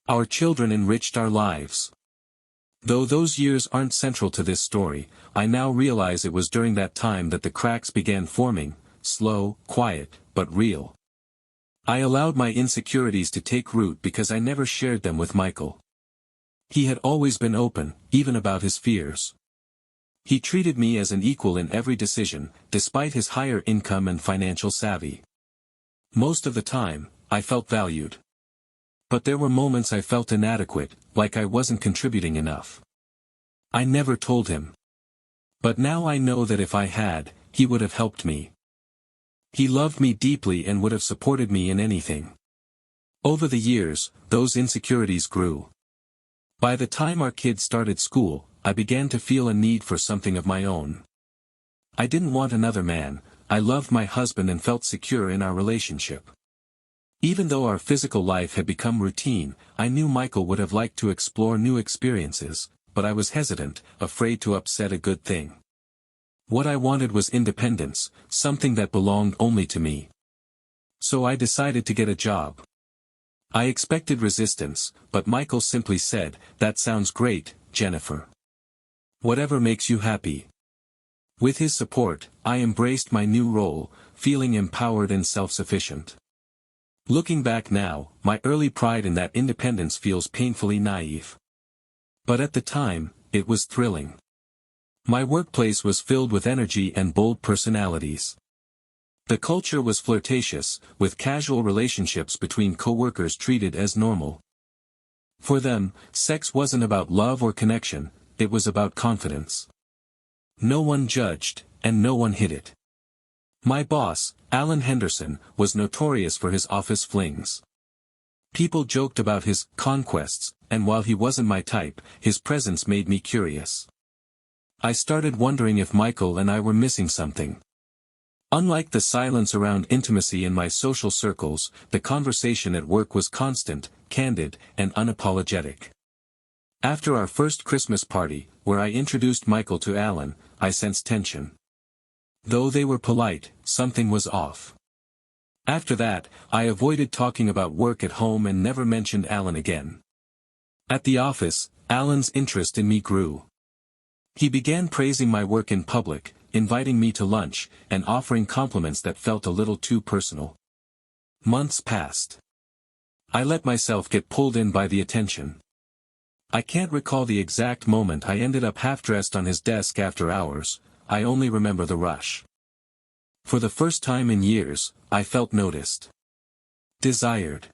Our children enriched our lives. Though those years aren't central to this story, I now realize it was during that time that the cracks began forming, slow, quiet, but real. I allowed my insecurities to take root because I never shared them with Michael. He had always been open, even about his fears. He treated me as an equal in every decision, despite his higher income and financial savvy. Most of the time, I felt valued. But there were moments I felt inadequate, like I wasn't contributing enough. I never told him. But now I know that if I had, he would have helped me. He loved me deeply and would have supported me in anything. Over the years, those insecurities grew. By the time our kids started school, I began to feel a need for something of my own. I didn't want another man. I loved my husband and felt secure in our relationship. Even though our physical life had become routine, I knew Michael would have liked to explore new experiences, but I was hesitant, afraid to upset a good thing. What I wanted was independence, something that belonged only to me. So I decided to get a job. I expected resistance, but Michael simply said, "That sounds great, Jennifer. Whatever makes you happy." With his support, I embraced my new role, feeling empowered and self-sufficient. Looking back now, my early pride in that independence feels painfully naive. But at the time, it was thrilling. My workplace was filled with energy and bold personalities. The culture was flirtatious, with casual relationships between co-workers treated as normal. For them, sex wasn't about love or connection, it was about confidence. No one judged, and no one hid it. My boss, Alan Henderson, was notorious for his office flings. People joked about his conquests, and while he wasn't my type, his presence made me curious. I started wondering if Michael and I were missing something. Unlike the silence around intimacy in my social circles, the conversation at work was constant, candid, and unapologetic. After our first Christmas party, where I introduced Michael to Alan, I sensed tension. Though they were polite, something was off. After that, I avoided talking about work at home and never mentioned Alan again. At the office, Alan's interest in me grew. He began praising my work in public, inviting me to lunch, and offering compliments that felt a little too personal. Months passed. I let myself get pulled in by the attention. I can't recall the exact moment I ended up half-dressed on his desk after hours, I only remember the rush. For the first time in years, I felt noticed. Desired.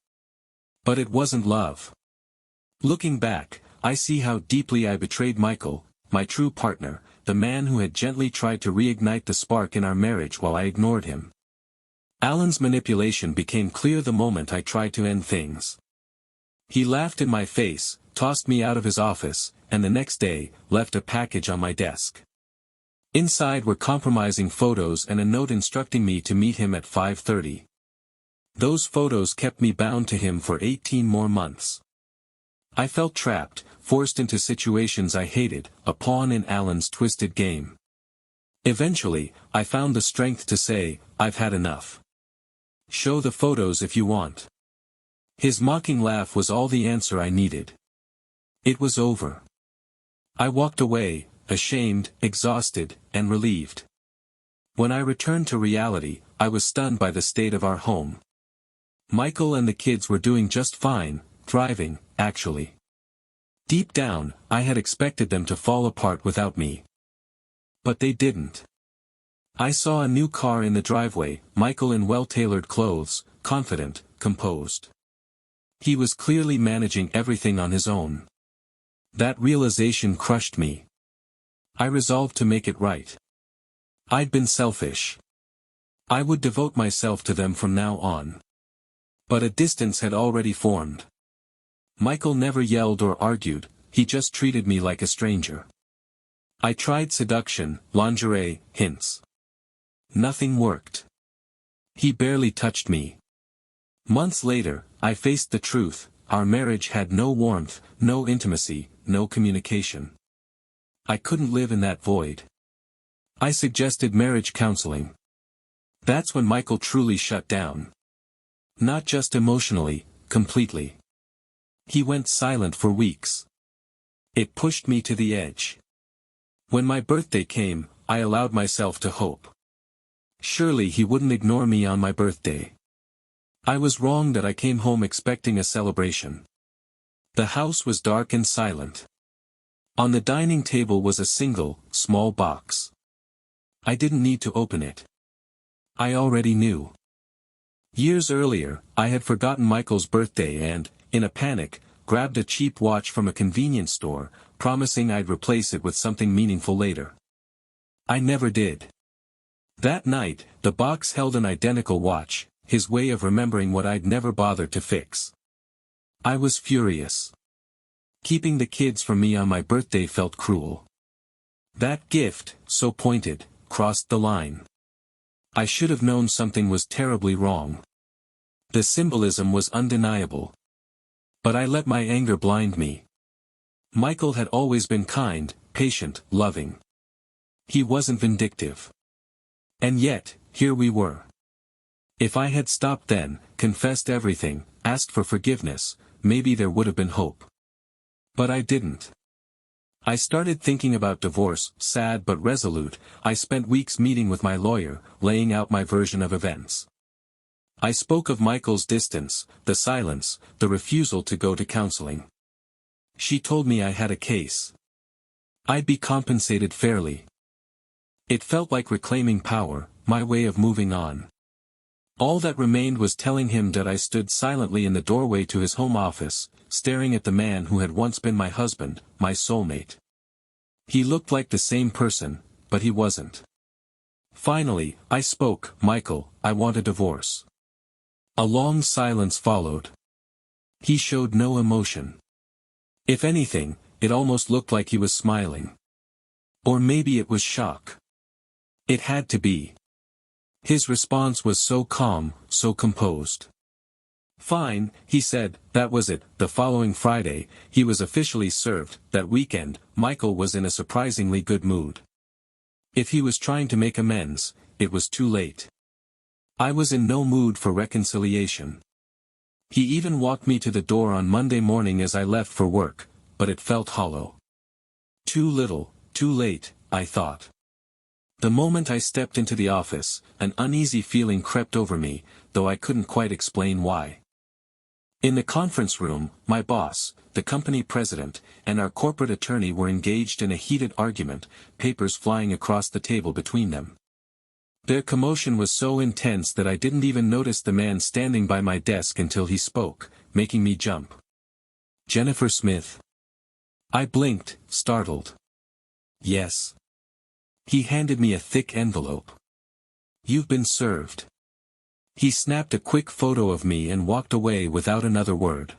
But it wasn't love. Looking back, I see how deeply I betrayed Michael, my true partner, the man who had gently tried to reignite the spark in our marriage while I ignored him. Alan's manipulation became clear the moment I tried to end things. He laughed in my face, tossed me out of his office, and the next day, left a package on my desk. Inside were compromising photos and a note instructing me to meet him at 5:30. Those photos kept me bound to him for 18 more months. I felt trapped, forced into situations I hated, a pawn in Alan's twisted game. Eventually, I found the strength to say, "I've had enough. Show the photos if you want." His mocking laugh was all the answer I needed. It was over. I walked away, ashamed, exhausted, and relieved. When I returned to reality, I was stunned by the state of our home. Michael and the kids were doing just fine, thriving, actually. Deep down, I had expected them to fall apart without me. But they didn't. I saw a new car in the driveway, Michael in well-tailored clothes, confident, composed. He was clearly managing everything on his own. That realization crushed me. I resolved to make it right. I'd been selfish. I would devote myself to them from now on. But a distance had already formed. Michael never yelled or argued, he just treated me like a stranger. I tried seduction, lingerie, hints. Nothing worked. He barely touched me. Months later, I faced the truth, our marriage had no warmth, no intimacy, no communication. I couldn't live in that void. I suggested marriage counseling. That's when Michael truly shut down. Not just emotionally, completely. He went silent for weeks. It pushed me to the edge. When my birthday came, I allowed myself to hope. Surely he wouldn't ignore me on my birthday. I was wrong that I came home expecting a celebration. The house was dark and silent. On the dining table was a single, small box. I didn't need to open it. I already knew. Years earlier, I had forgotten Michael's birthday and, in a panic, grabbed a cheap watch from a convenience store, promising I'd replace it with something meaningful later. I never did. That night, the box held an identical watch, his way of remembering what I'd never bothered to fix. I was furious. Keeping the kids from me on my birthday felt cruel. That gift, so pointed, crossed the line. I should have known something was terribly wrong. The symbolism was undeniable. But I let my anger blind me. Michael had always been kind, patient, loving. He wasn't vindictive. And yet, here we were. If I had stopped then, confessed everything, asked for forgiveness, maybe there would have been hope. But I didn't. I started thinking about divorce, sad but resolute. I spent weeks meeting with my lawyer, laying out my version of events. I spoke of Michael's distance, the silence, the refusal to go to counseling. She told me I had a case. I'd be compensated fairly. It felt like reclaiming power, my way of moving on. All that remained was telling him that I stood silently in the doorway to his home office, staring at the man who had once been my husband, my soulmate. He looked like the same person, but he wasn't. Finally, I spoke, "Michael, I want a divorce." A long silence followed. He showed no emotion. If anything, it almost looked like he was smiling. Or maybe it was shock. It had to be. His response was so calm, so composed. "Fine," he said. That was it. The following Friday, he was officially served. That weekend, Michael was in a surprisingly good mood. If he was trying to make amends, it was too late. I was in no mood for reconciliation. He even walked me to the door on Monday morning as I left for work, but it felt hollow. Too little, too late, I thought. The moment I stepped into the office, an uneasy feeling crept over me, though I couldn't quite explain why. In the conference room, my boss, the company president, and our corporate attorney were engaged in a heated argument, papers flying across the table between them. Their commotion was so intense that I didn't even notice the man standing by my desk until he spoke, making me jump. "Jennifer Smith." I blinked, startled. "Yes." He handed me a thick envelope. "You've been served." He snapped a quick photo of me and walked away without another word.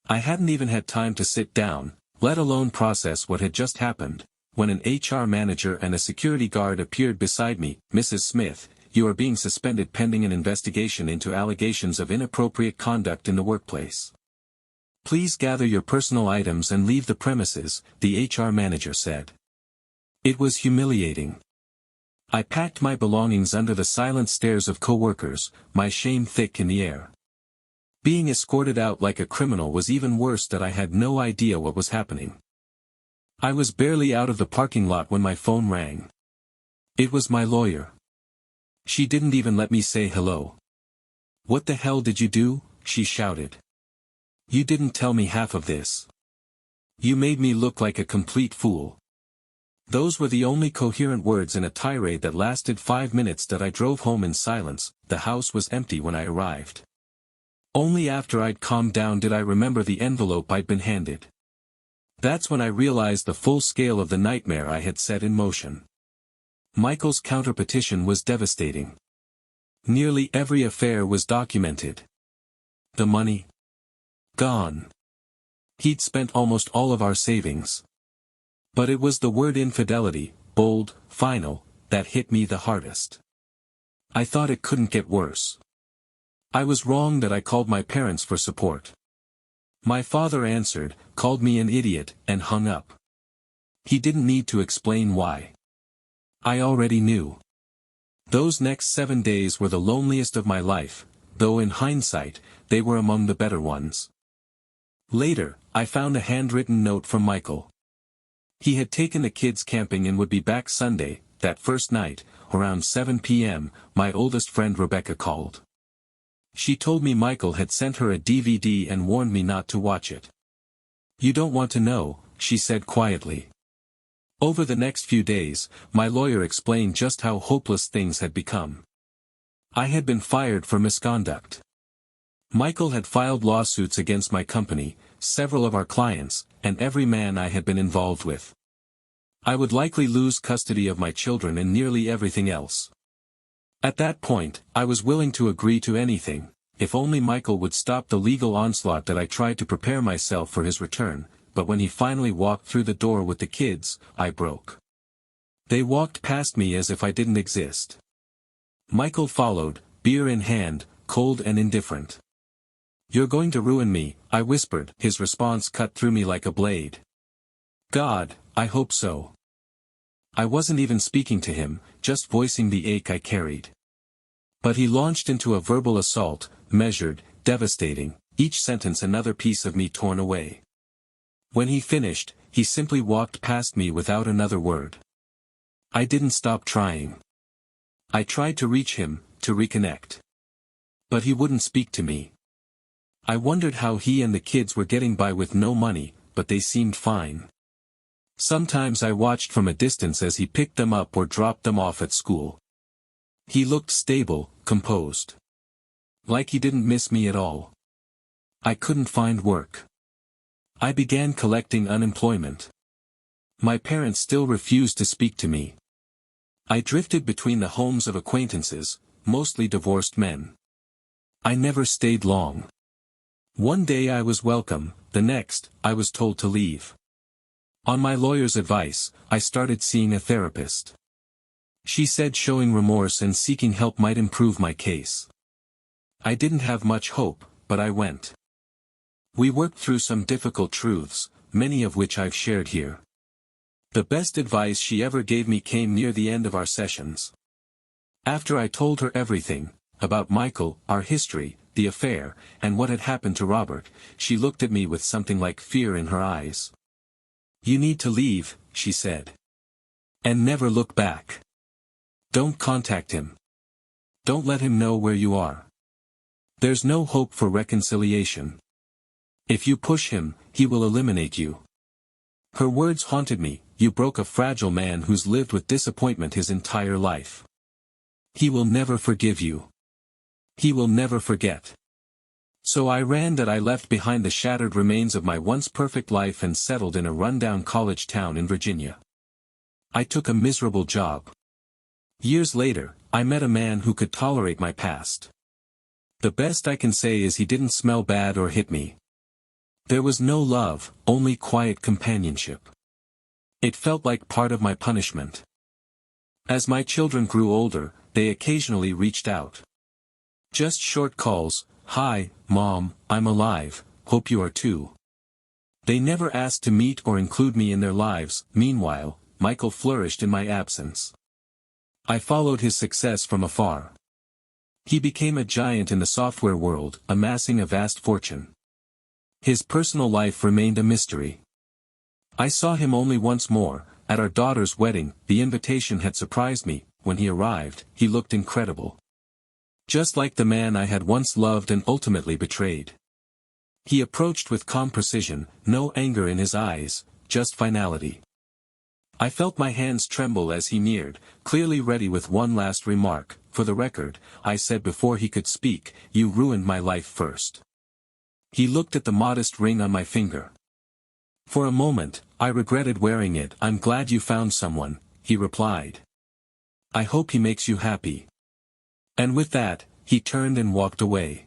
I hadn't even had time to sit down, let alone process what had just happened, when an HR manager and a security guard appeared beside me. "Mrs. Smith, you are being suspended pending an investigation into allegations of inappropriate conduct in the workplace. Please gather your personal items and leave the premises," the HR manager said. It was humiliating. I packed my belongings under the silent stares of coworkers, my shame thick in the air. Being escorted out like a criminal was even worse, that I had no idea what was happening. I was barely out of the parking lot when my phone rang. It was my lawyer. She didn't even let me say hello. "What the hell did you do?" she shouted. "You didn't tell me half of this. You made me look like a complete fool." Those were the only coherent words in a tirade that lasted 5 minutes. That I drove home in silence. The house was empty when I arrived. Only after I'd calmed down did I remember the envelope I'd been handed. That's when I realized the full scale of the nightmare I had set in motion. Michael's counterpetition was devastating. Nearly every affair was documented. The money? Gone. He'd spent almost all of our savings. But it was the word infidelity, bold, final, that hit me the hardest. I thought it couldn't get worse. I was wrong that I called my parents for support. My father answered, called me an idiot, and hung up. He didn't need to explain why. I already knew. Those next 7 days were the loneliest of my life, though in hindsight, they were among the better ones. Later, I found a handwritten note from Michael. He had taken the kids camping and would be back Sunday. That first night, around 7 p.m., my oldest friend Rebecca called. She told me Michael had sent her a DVD and warned me not to watch it. "You don't want to know," she said quietly. Over the next few days, my lawyer explained just how hopeless things had become. I had been fired for misconduct. Michael had filed lawsuits against my company, several of our clients, and every man I had been involved with. I would likely lose custody of my children and nearly everything else. At that point, I was willing to agree to anything, if only Michael would stop the legal onslaught. That I tried to prepare myself for his return, but when he finally walked through the door with the kids, I broke. They walked past me as if I didn't exist. Michael followed, beer in hand, cold and indifferent. "You're going to ruin me," I whispered. His response cut through me like a blade. "God, I hope so." I wasn't even speaking to him, just voicing the ache I carried. But he launched into a verbal assault, measured, devastating, each sentence another piece of me torn away. When he finished, he simply walked past me without another word. I didn't stop trying. I tried to reach him, to reconnect. But he wouldn't speak to me. I wondered how he and the kids were getting by with no money, but they seemed fine. Sometimes I watched from a distance as he picked them up or dropped them off at school. He looked stable, composed. Like he didn't miss me at all. I couldn't find work. I began collecting unemployment. My parents still refused to speak to me. I drifted between the homes of acquaintances, mostly divorced men. I never stayed long. One day I was welcome, the next, I was told to leave. On my lawyer's advice, I started seeing a therapist. She said showing remorse and seeking help might improve my case. I didn't have much hope, but I went. We worked through some difficult truths, many of which I've shared here. The best advice she ever gave me came near the end of our sessions. After I told her everything, about Michael, our history, the affair, and what had happened to Robert, she looked at me with something like fear in her eyes. "You need to leave," she said. "And never look back. Don't contact him. Don't let him know where you are. There's no hope for reconciliation. If you push him, he will eliminate you." Her words haunted me. You broke a fragile man who's lived with disappointment his entire life. He will never forgive you. He will never forget. So I ran. That I left behind the shattered remains of my once perfect life and settled in a rundown college town in Virginia. I took a miserable job. Years later, I met a man who could tolerate my past. The best I can say is he didn't smell bad or hit me. There was no love, only quiet companionship. It felt like part of my punishment. As my children grew older, they occasionally reached out. Just short calls, "Hi, Mom, I'm alive, hope you are too." They never asked to meet or include me in their lives. Meanwhile, Michael flourished in my absence. I followed his success from afar. He became a giant in the software world, amassing a vast fortune. His personal life remained a mystery. I saw him only once more, at our daughter's wedding. The invitation had surprised me. When he arrived, he looked incredible. Just like the man I had once loved and ultimately betrayed. He approached with calm precision, no anger in his eyes, just finality. I felt my hands tremble as he neared, clearly ready with one last remark. "For the record," I said before he could speak, "you ruined my life first." He looked at the modest ring on my finger. "For a moment, I regretted wearing it." "I'm glad you found someone," he replied. "I hope he makes you happy." And with that, he turned and walked away.